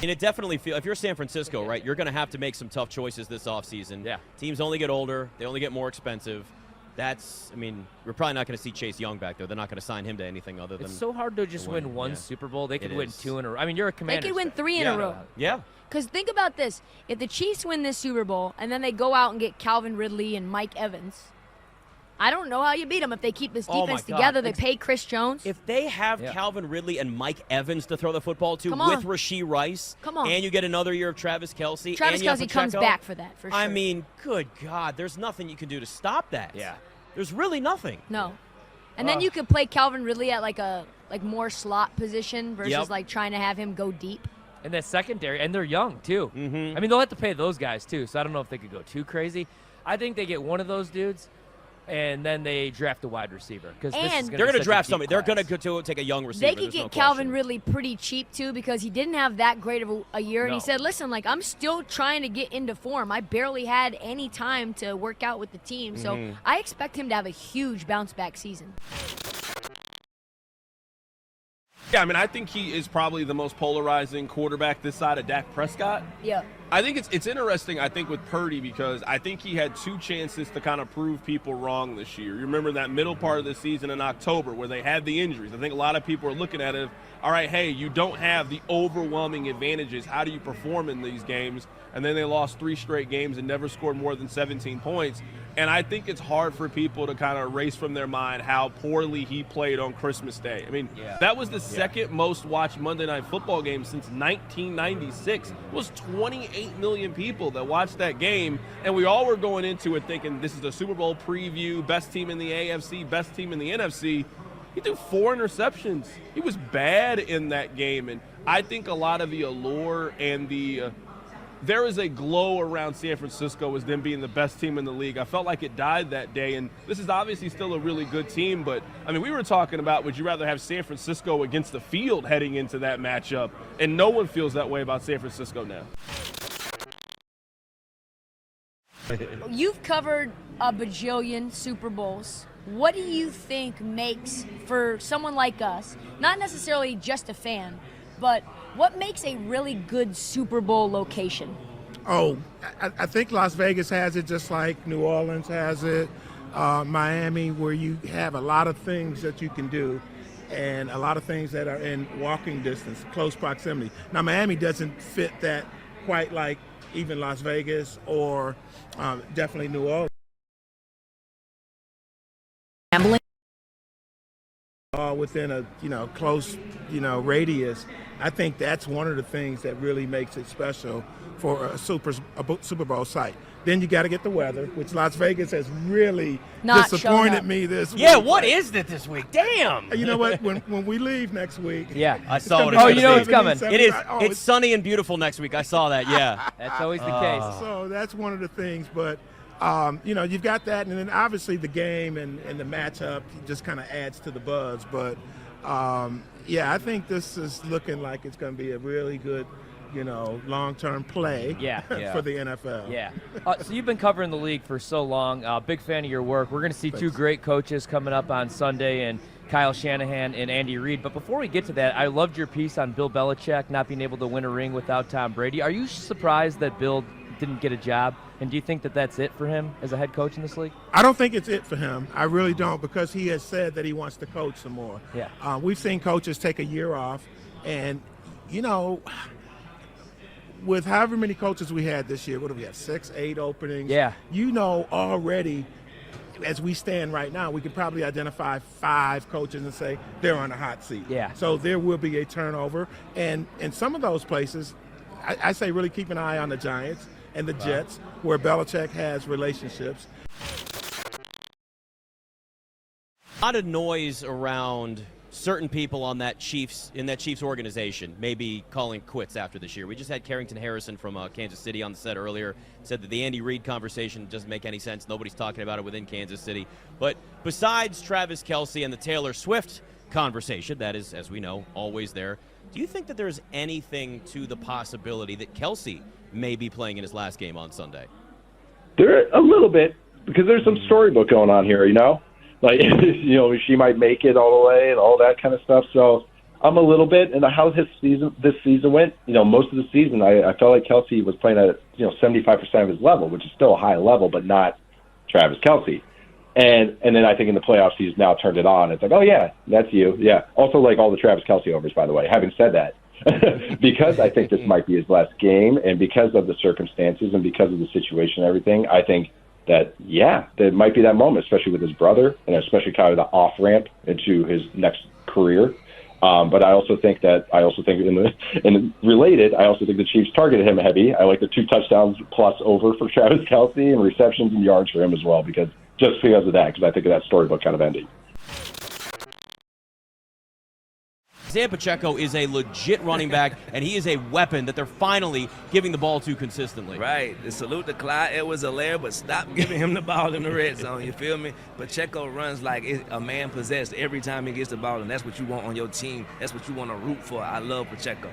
And it definitely feels, if you're San Francisco, right, you're going to have to make some tough choices this offseason. Yeah. Teams only get older. They only get more expensive. We're probably not going to see Chase Young back there. They're not going to sign him to anything other than. It's so hard to just win one Super Bowl. They could win 2 in a row. I mean, you're a Commanders. They could win 3 in a row. Yeah. Because think about this. If the Chiefs win this Super Bowl and then they go out and get Calvin Ridley and Mike Evans, I don't know how you beat them if they keep this defense together. They pay Chris Jones. If they have Calvin Ridley and Mike Evans to throw the football to with Rashee Rice, and you get another year of Travis Kelce, Travis Kelce comes back for that, for sure. I mean, good God, there's nothing you can do to stop that. Yeah. There's really nothing. No. And then you could play Calvin Ridley at like more slot position versus like trying to have him go deep. And that secondary, and they're young too. Mm-hmm. I mean, they'll have to pay those guys too, so I don't know if they could go too crazy. I think they get one of those dudes, and then they draft a wide receiver. Because they're going to draft somebody. They're going to take a young receiver. They could get Calvin Ridley pretty cheap too because he didn't have that great of a year. And he said, listen, like I'm still trying to get into form. I barely had any time to work out with the team. So I expect him to have a huge bounce back season. Yeah, I mean, I think he is probably the most polarizing quarterback this side of Dak Prescott. Yeah. I think it's interesting, I think, with Purdy because I think he had 2 chances to kind of prove people wrong this year. You remember that middle part of the season in October where they had the injuries. I think a lot of people are looking at it, all right, hey, you don't have the overwhelming advantages. How do you perform in these games? And then they lost 3 straight games and never scored more than 17 points. And I think it's hard for people to kind of erase from their mind how poorly he played on Christmas Day. I mean, that was the second most watched Monday Night Football game since 1996. It was 28 million people that watched that game, and we all were going into it thinking this is a Super Bowl preview, best team in the AFC, best team in the NFC. He threw 4 interceptions. He was bad in that game, and I think a lot of the allure and there is a glow around San Francisco as them being the best team in the league. I felt like it died that day, and this is obviously still a really good team, but, I mean, we were talking about would you rather have San Francisco against the field heading into that matchup, and no one feels that way about San Francisco now. You've covered a bajillion Super Bowls. What do you think makes, for someone like us, not necessarily just a fan, but what makes a really good Super Bowl location? Oh, I think Las Vegas has it just like New Orleans has it, Miami, where you have a lot of things that you can do and a lot of things that are in walking distance, close proximity. Now, Miami doesn't fit that quite like even Las Vegas or definitely New Orleans. Within a close radius. I think that's one of the things that really makes it special for a Super Bowl site. Then you got to get the weather, which Las Vegas has really disappointed me this week. Yeah, what is it this week? Damn. You know what? When we leave next week, I saw it. Oh, you know it's coming. It is. It's sunny and beautiful next week. I saw that. Yeah, that's always the case. So that's one of the things, but. You've got that, and then obviously the game and the matchup just kind of adds to the buzz. But, I think this is looking like it's going to be a really good, long-term play for the NFL. Yeah. So you've been covering the league for so long. Big fan of your work. We're going to see 2 great coaches coming up on Sunday, and Kyle Shanahan and Andy Reid. But before we get to that, I loved your piece on Bill Belichick not being able to win a ring without Tom Brady. Are you surprised that Bill didn't get a job? And do you think that that's it for him as a head coach in this league? I don't think it's it for him. I really don't, because he has said that he wants to coach some more. Yeah. We've seen coaches take a year off, and, with however many coaches we had this year, what do we have, 6, 8 openings? Yeah. Already, as we stand right now, we could probably identify 5 coaches and say they're on a hot seat. Yeah. So there will be a turnover. And in some of those places, I say really keep an eye on the Giants and the Jets, where Belichick has relationships. A lot of noise around certain people on that Chiefs organization maybe calling quits after this year. We just had Carrington Harrison from Kansas City on the set earlier, said that the Andy Reid conversation doesn't make any sense. Nobody's talking about it within Kansas City. But besides Travis Kelce and the Taylor Swift conversation, that is, as we know, always there, do you think that there's anything to the possibility that Kelce may be playing in his last game on Sunday? There a little bit, because there's some storybook going on here, Like, she might make it all the way and all that kind of stuff. So I'm a little bit, and how this season went. Most of the season, I felt like Kelsey was playing at 75% of his level, which is still a high level, but not Travis Kelsey. And then I think in the playoffs he's now turned it on. It's like, oh yeah, that's you. Yeah. Also like all the Travis Kelsey overs, by the way. Having said that, because I think this might be his last game, and because of the circumstances and because of the situation and everything, I think that there might be that moment, especially with his brother, and especially kind of the off ramp into his next career. But I also think in related, I also think the Chiefs targeted him heavy. I like the 2 touchdowns plus over for Travis Kelsey and receptions and yards for him as well, because of that, because I think of that storybook kind of ending. Isaiah Pacheco is a legit running back, and he is a weapon that they're finally giving the ball to consistently. Right. Salute to Clyde Edwards-Helaire, but stop giving him the ball in the red zone. You feel me? Pacheco runs like a man possessed every time he gets the ball, and that's what you want on your team. That's what you want to root for. I love Pacheco.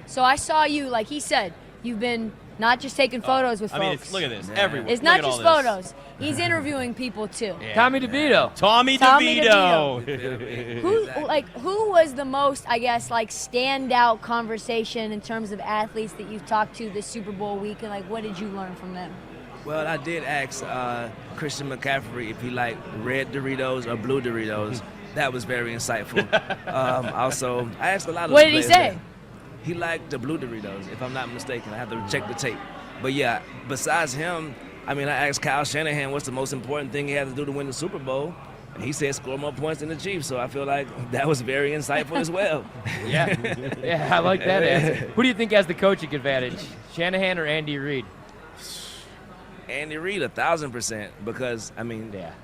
So I saw you, like he said, you've been not just taking photos with folks. Look at this. Everywhere. It's not just photos. He's interviewing people too. Yeah. Tommy DeVito. Tommy DeVito. Who was the most, I guess, like standout conversation in terms of athletes that you've talked to this Super Bowl week, and like what did you learn from them? Well, I did ask Christian McCaffrey if he liked red Doritos or blue Doritos. That was very insightful. Also, I asked a lot of What did he say? He liked the blue Doritos, if I'm not mistaken. I have to check the tape. But yeah, besides him, I asked Kyle Shanahan what's the most important thing he had to do to win the Super Bowl. And he said score more points than the Chiefs. So I feel like that was very insightful as well. Yeah, I like that answer. Who do you think has the coaching advantage, Shanahan or Andy Reid? Andy Reid, 1,000%, because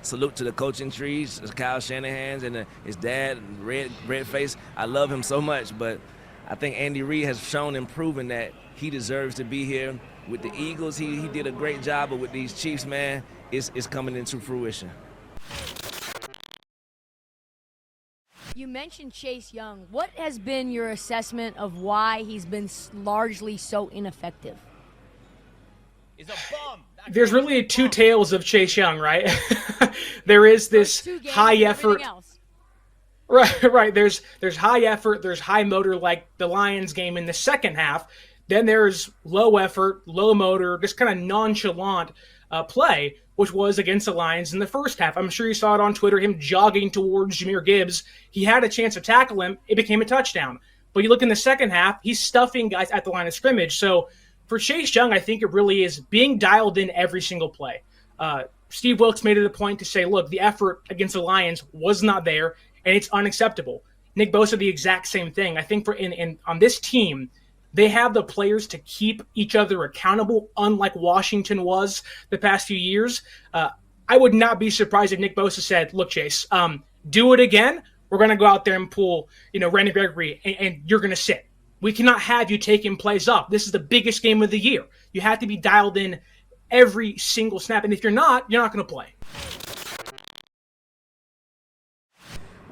salute to the coaching trees, Kyle Shanahan's and his dad, red face. I love him so much, but I think Andy Reid has shown and proven that he deserves to be here with the Eagles. He did a great job, but with these Chiefs, man, it's coming into fruition. You mentioned Chase Young. What has been your assessment of why he's been largely so ineffective? He's a bum. There's really 2 tales of Chase Young, right? There is this high effort. Right. There's high effort, there's high motor like the Lions game in the second half. Then there's low effort, low motor, just kind of nonchalant play, which was against the Lions in the first half. I'm sure you saw it on Twitter, him jogging towards Jahmyr Gibbs. He had a chance to tackle him. It became a touchdown. But you look in the second half, he's stuffing guys at the line of scrimmage. So for Chase Young, I think it really is being dialed in every single play. Steve Wilkes made it a point to say, look, the effort against the Lions was not there, and it's unacceptable. Nick Bosa, the exact same thing. I think on this team, they have the players to keep each other accountable, unlike Washington was the past few years. I would not be surprised if Nick Bosa said, look, Chase, do it again. We're going to go out there and pull, Randy Gregory, and you're going to sit. We cannot have you taking plays up. This is the biggest game of the year. You have to be dialed in every single snap, and if you're not going to play.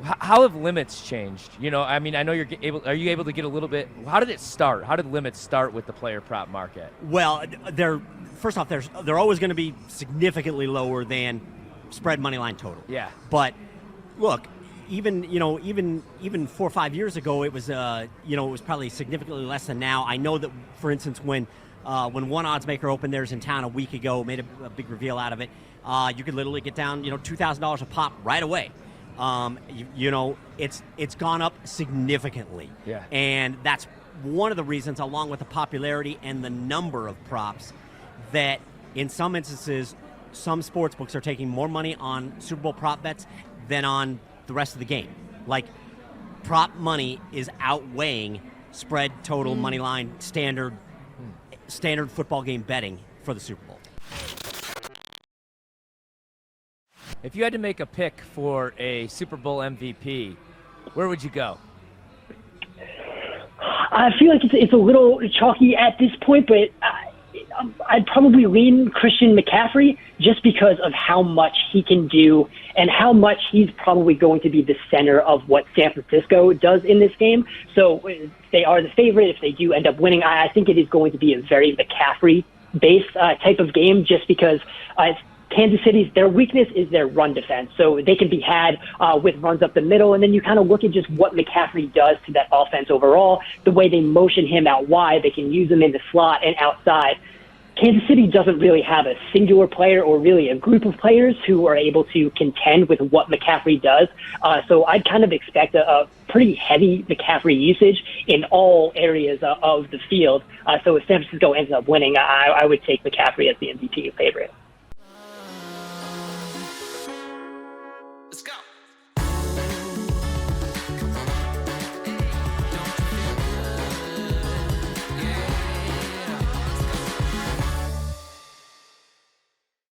How have limits changed? I know you're able. Are you able to get a little bit? How did it start? How did limits start with the player prop market? Well, they're always going to be significantly lower than spread money line total. Yeah. But look, even 4 or 5 years ago, it was it was probably significantly less than now. I know that, for instance, when one odds maker opened theirs in town a week ago, made a big reveal out of it. You could literally get down $2,000 a pop right away. It's gone up significantly. Yeah. And that's one of the reasons, along with the popularity and the number of props, that in some instances, some sports books are taking more money on Super Bowl prop bets than on the rest of the game. Like, prop money is outweighing spread, total, money line, standard football game betting for the Super Bowl. If you had to make a pick for a Super Bowl MVP, where would you go? I feel like it's a little chalky at this point, but I'd probably lean Christian McCaffrey just because of how much he can do and how much he's probably going to be the center of what San Francisco does in this game. So if they are the favorite, if they do end up winning, I think it is going to be a very McCaffrey-based type of game just because Kansas City's, their weakness is their run defense. So they can be had with runs up the middle. And then you kind of look at just what McCaffrey does to that offense overall, the way they motion him out wide. They can use him in the slot and outside. Kansas City doesn't really have a singular player or really a group of players who are able to contend with what McCaffrey does. So I'd kind of expect a pretty heavy McCaffrey usage in all areas of the field. So if San Francisco ends up winning, I would take McCaffrey as the MVP favorite.